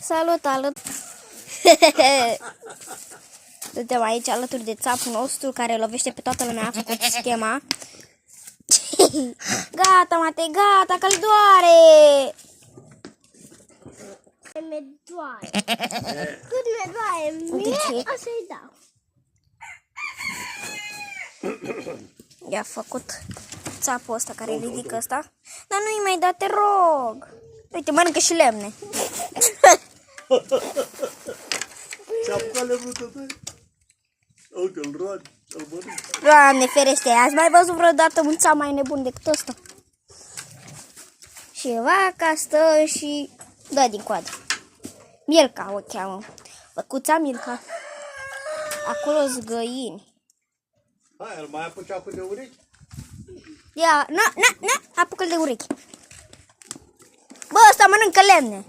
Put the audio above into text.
Salut, salut! Suntem aici alături de țapul nostru care lovește pe toată lumea. A făcut schema. Gata, Matei, gata, că-l doare! Mi doare. Cât mi doare mie, o să-i dau. I-a făcut țapul ăsta care ridică ăsta. Dar nu-i mai da, te rog! Uite, mănâncă și lemne. S-a apucat lemnul tătăi. Uite-l roade, îl mănâncă. Doamne ferește, ați mai văzut vreodată un țap mai nebun decât ăsta? Și vaca stă și dă din coadă. Milka o cheamă. Făcuța Milka. Acolo-s găini. Hai, îl mai apuci acum de urechi? Ia, apucă-l de urechi. Bă, ăsta mănâncă lemne.